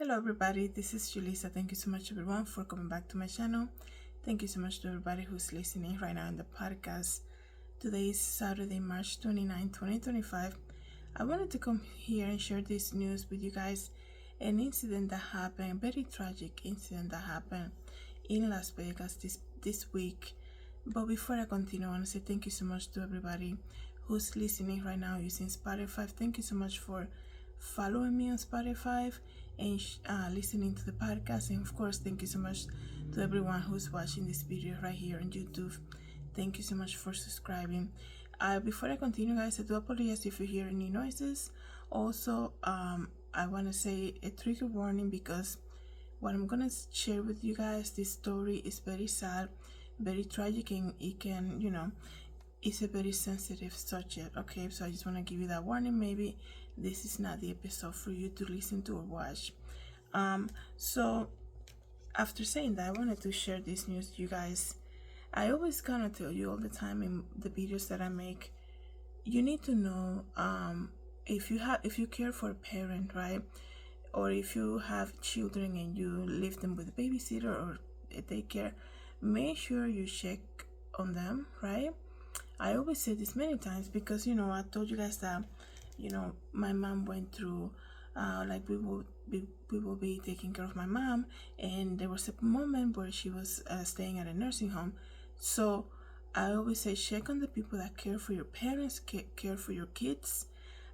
Hello everybody, this is Julissa. Thank you so much everyone for coming back to my channel. Thank you so much to everybody who's listening right now in the podcast. Today is Saturday, March 29, 2025. I wanted to come here and share this news with you guys. An incident that happened, a very tragic incident that happened in Las Vegas this week. But before I continue, I want to say thank you so much to everybody who's listening right now using Spotify. Thank you so much for following me on Spotify and listening to the podcast. And of course, thank you so much to everyone who's watching this video right here on YouTube. Thank you so much for subscribing. Before I continue, guys, I do apologize if you hear any noises. Also, I want to say a trigger warning because what I'm gonna share with you guys, this story is very sad, very tragic, and it can, it's a very sensitive subject. Okay, so I just want to give you that warning. Maybe this is not the episode for you to listen to or watch. So after saying that, I wanted to share this news with you guys. I always kind of tell you all the time in the videos that I make, you need to know if you care for a parent, right, or if you have children and you leave them with a babysitter or a daycare, make sure you check on them, right? I always say this many times because I told you guys that my mom went through like we will be taking care of my mom, and there was a moment where she was staying at a nursing home. So I always say check on the people that care for your parents, care for your kids.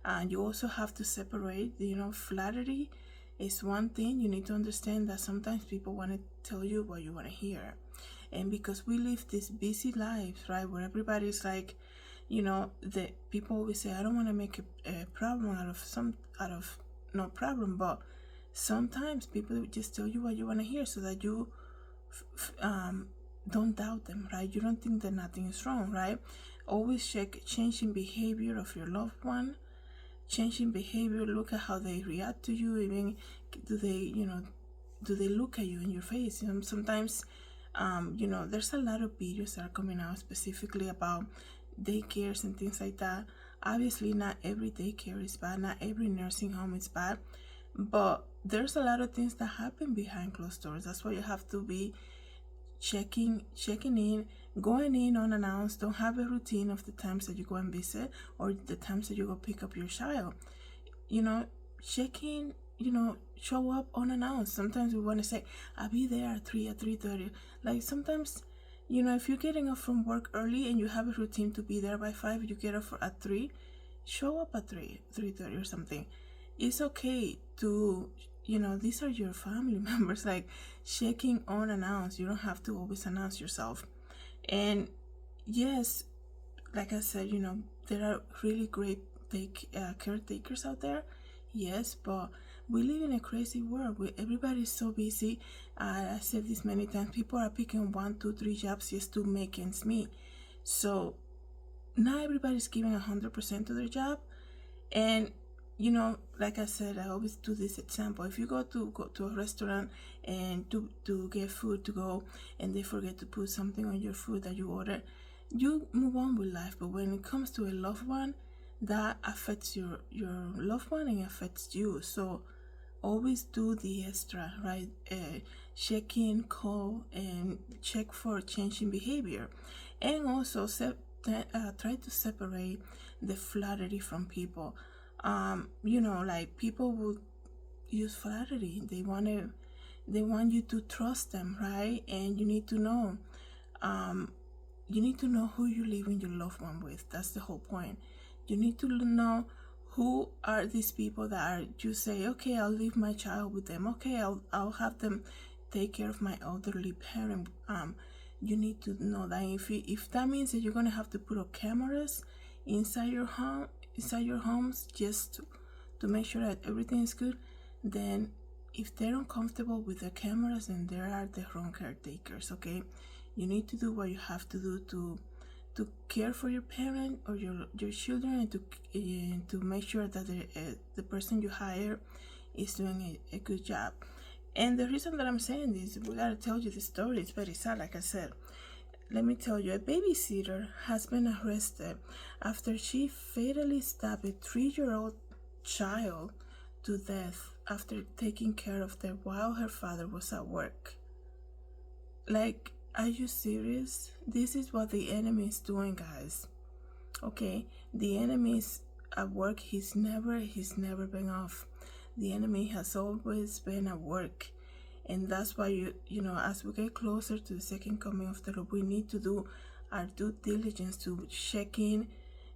And you also have to separate, flattery is one thing. You need to understand that sometimes people want to tell you what you want to hear. And because we live these busy lives, right, where everybody's like, the people always say, I don't want to make a problem out of no problem, but sometimes people just tell you what you want to hear so that you don't doubt them, right? You don't think that nothing is wrong, right? Always check changing behavior of your loved one. Changing behavior, look at how they react to you. Even do they look at you in your face? Sometimes there's a lot of videos that are coming out specifically about daycares and things like that. Obviously, not every daycare is bad, not every nursing home is bad, but there's a lot of things that happen behind closed doors. That's why you have to be checking in, going in unannounced. Don't have a routine of the times that you go and visit or the times that you go pick up your child. Check in, show up unannounced. Sometimes we want to say, I'll be there at 3:30. Like sometimes, if you're getting up from work early and you have a routine to be there by 5, you get up at 3, show up at 3:30 or something. It's okay to, these are your family members. Like checking unannounced. You don't have to always announce yourself. And yes, like I said, there are really great caretakers out there. Yes, but we live in a crazy world where everybody's so busy. I said this many times. People are picking 1, 2, 3 jobs just to make ends meet. So not everybody's giving 100% to their job. And like I said, I always do this example. If you go to a restaurant and to get food to go, and they forget to put something on your food that you order, you move on with life. But when it comes to a loved one, that affects your loved one and affects you. So always do the extra, right? Check in, call, and check for changing behavior. And also try to separate the flattery from people. Like people will use flattery. They want you to trust them, right? And you need to know who you're leaving your loved one with. That's the whole point. You need to know who are these people that are, you say, okay, I'll leave my child with them. Okay, I'll have them take care of my elderly parent. You need to know that if that means that you're gonna have to put up cameras inside your homes just to make sure that everything is good, then if they're uncomfortable with the cameras, then there are the wrong caretakers. Okay, you need to do what you have to do to care for your parent or your children, and to make sure that the person you hire is doing a good job. And the reason that I'm saying this, we gotta tell you the story. It's very sad. Like I said, let me tell you, a babysitter has been arrested after she fatally stabbed a 3-year-old child to death after taking care of them while her father was at work. Like, are you serious? This is what the enemy is doing, guys. Okay, the enemy is at work. He's never been off. The enemy has always been at work. And that's why you know, as we get closer to the second coming of the Lord, we need to do our due diligence to check in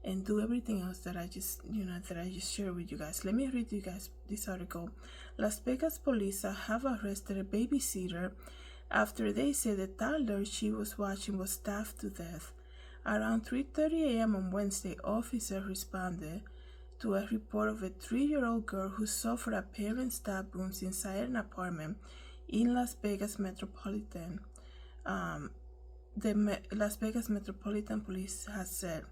and do everything else that I just shared with you guys. Let me read you guys this article. Las Vegas police have arrested a babysitter after they say the toddler she was watching was stabbed to death. Around 3:30 a.m. on Wednesday, officers responded to a report of a 3-year-old girl who suffered apparent stab wounds inside an apartment in Las Vegas Metropolitan. Las Vegas Metropolitan Police has said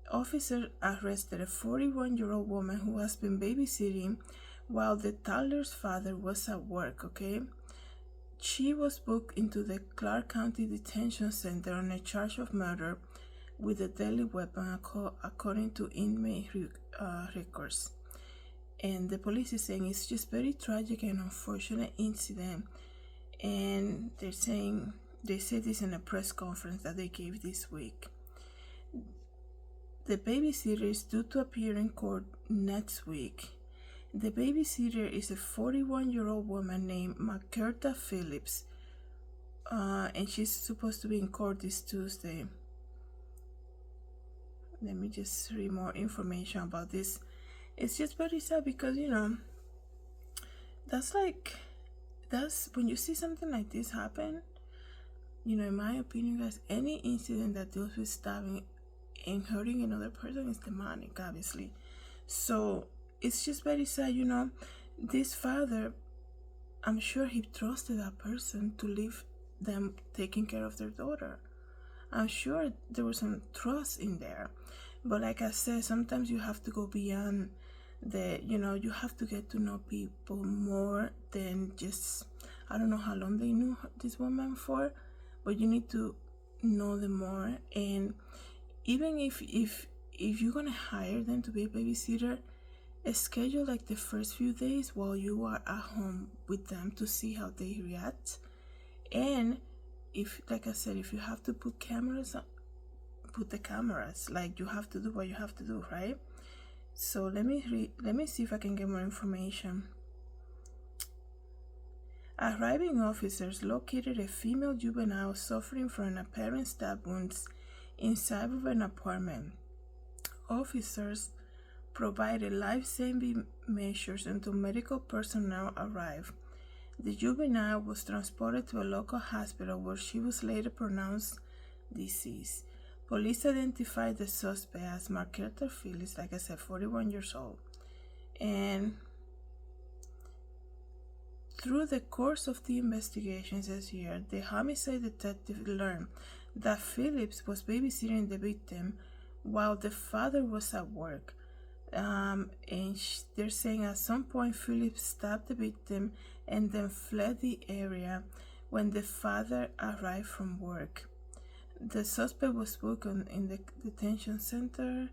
officers arrested a 41-year-old woman who has been babysitting while the toddler's father was at work. Okay, she was booked into the Clark County Detention Center on a charge of murder with a deadly weapon, according to inmate records. And the police is saying it's just very tragic and unfortunate incident. And they said this in a press conference that they gave this week. The babysitter is due to appear in court next week. The babysitter is a 41-year-old woman named Marquetta Phillips, and she's supposed to be in court this Tuesday. Let me just read more information about this. It's just very sad because, you know, that's when you see something like this happen, you know, in my opinion, guys, any incident that deals with stabbing and hurting another person is demonic, obviously. So it's just very sad, you know. This father, I'm sure he trusted that person to leave them taking care of their daughter. I'm sure there was some trust in there. But like I said, sometimes you have to go beyond you have to get to know people more than just, I don't know how long they knew this woman for, but you need to know them more. And even if you're gonna hire them to be a babysitter, schedule like the first few days while you are at home with them to see how they react. And if, like I said, if you have to put cameras on, put the cameras. Like, you have to do what you have to do, right? So let me see if I can get more information. Arriving officers located a female juvenile suffering from apparent stab wounds inside of an apartment. Officers provided life-saving measures until medical personnel arrived. The juvenile was transported to a local hospital where she was later pronounced deceased. Police identified the suspect as Marquetta Phillips, like I said, 41 years old. And through the course of the investigation, says here, the homicide detective learned that Phillips was babysitting the victim while the father was at work. And they're saying at some point Phillips stabbed the victim and then fled the area when the father arrived from work. The suspect was booked in the detention center.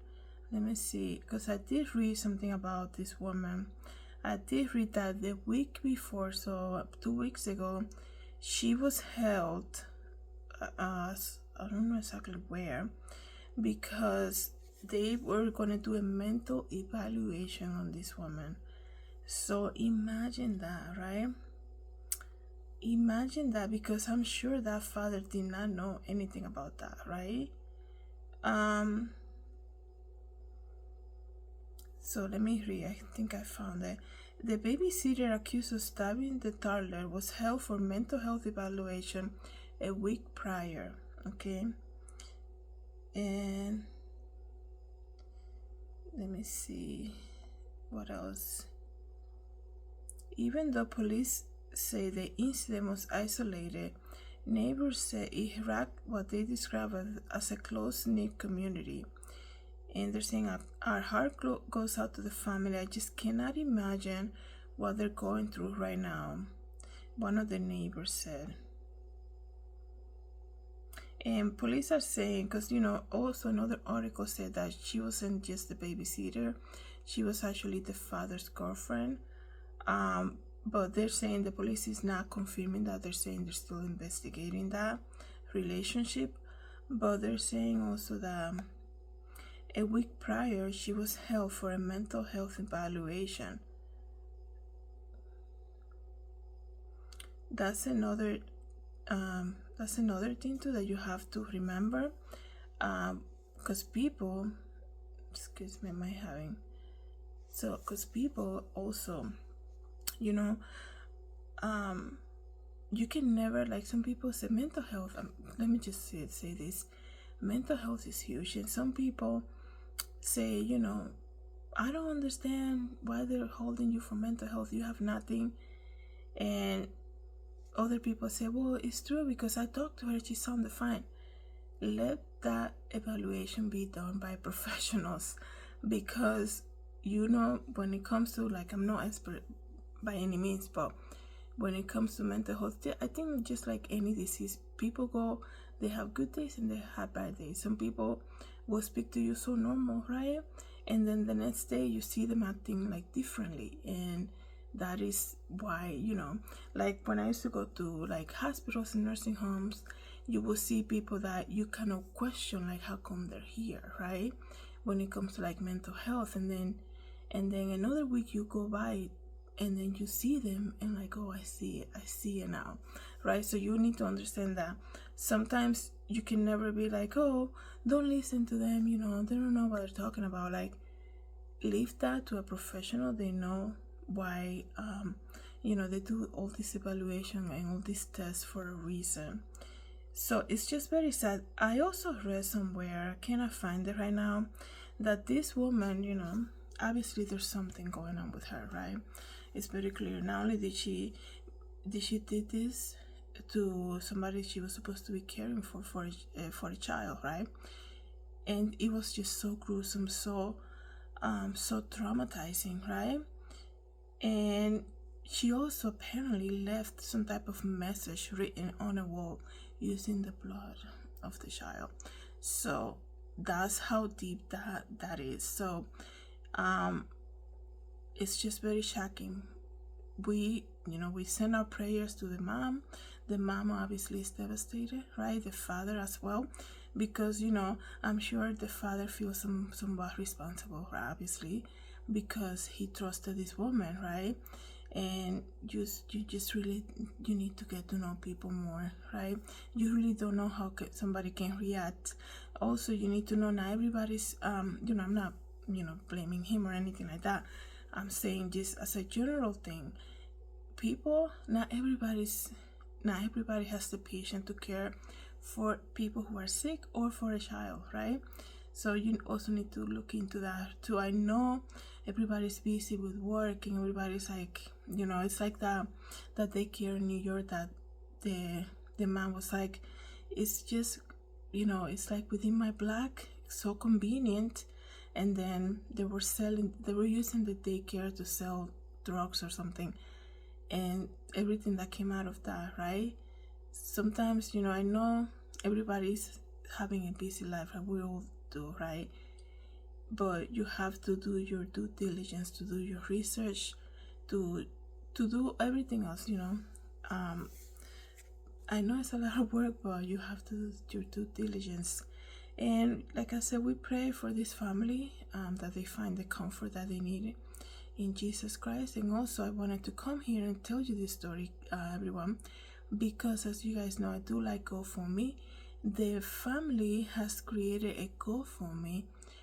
Let me see, because I did read something about this woman. I did read that the week before, so 2 weeks ago, she was held, I don't know exactly where, because they were going to do a mental evaluation on this woman. So imagine that, right? Imagine that, because I'm sure that father did not know anything about that, right? So let me read. I think I found it. The babysitter accused of stabbing the toddler was held for mental health evaluation a week prior. Okay. And let me see what else. Even though police say the incident was isolated, neighbors say it rocked what they describe as a close-knit community. And they're saying our heart goes out to the family. I just cannot imagine what they're going through right now, one of the neighbors said. And police are saying, because, you know, also another article said that she wasn't just a babysitter. She was actually the father's girlfriend. But they're saying the police is not confirming that. They're saying they're still investigating that relationship. But they're saying also that a week prior, she was held for a mental health evaluation. That's another thing too that you have to remember, because people, excuse me, because people also, you know, you can never, like some people say mental health, let me just say this, mental health is huge, and some people say, I don't understand why they're holding you for mental health, you have nothing. And other people say, well, it's true because I talked to her, she sounded fine. Let that evaluation be done by professionals, because when it comes to, like, I'm not expert by any means, but when it comes to mental health, I think just like any disease, people they have good days and they have bad days. Some people will speak to you so normal, right? And then the next day you see them acting like differently, and that is why, like when I used to go to like hospitals and nursing homes, you will see people that you kind of question, like, how come they're here, right? When it comes to like mental health, and then another week you go by and then you see them and like, oh, I see it now, right? So you need to understand that sometimes you can never be like, oh, don't listen to them, they don't know what they're talking about. Like, leave that to a professional. They know why, they do all this evaluation and all these tests for a reason. So it's just very sad. I also read somewhere, I cannot find it right now, that this woman, obviously there's something going on with her, right? It's very clear. Not only did she did this to somebody she was supposed to be caring for a child, right? And it was just so gruesome, so traumatizing, right? And she also apparently left some type of message written on a wall using the blood of the child. So that's how deep that is. So it's just very shocking. We send our prayers to the mom. The mom obviously is devastated, right? The father as well, because I'm sure the father feels somewhat responsible, obviously, because he trusted this woman, right? And you need to get to know people more, right? You really don't know how somebody can react. Also, you need to know not everybody's I'm not blaming him or anything like that. I'm saying just as a general thing, people, not everybody has the patience to care for people who are sick or for a child, right? So you also need to look into that too. I know everybody's busy with work and everybody's like, it's like that daycare in New York that the man was like, it's just, it's like within my block, so convenient. And then they were using the daycare to sell drugs or something, and everything that came out of that, right? Sometimes, I know everybody's having a busy life, and we all do, right? But you have to do your due diligence, to do your research, to do everything else, I know it's a lot of work, but you have to do your due diligence. And like I said, we pray for this family, that they find the comfort that they need in Jesus Christ. And also I wanted to come here and tell you this story, everyone, because as you guys know, I do like GoFundMe. The family has created a GoFundMe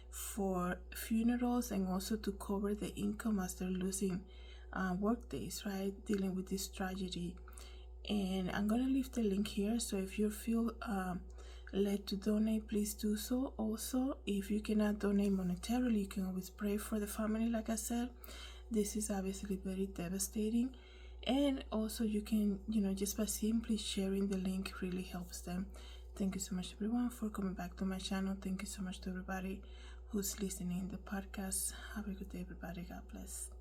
for funerals and also to cover the income as they're losing work days, right, dealing with this tragedy. And I'm gonna leave the link here, so if you feel led to donate, please do so. Also, if you cannot donate monetarily, you can always pray for the family. Like I said, this is obviously very devastating, and also you can, just by simply sharing the link really helps them. Thank you so much, everyone, for coming back to my channel. Thank you so much to everybody who's listening to the podcast. Have a good day, everybody. God bless.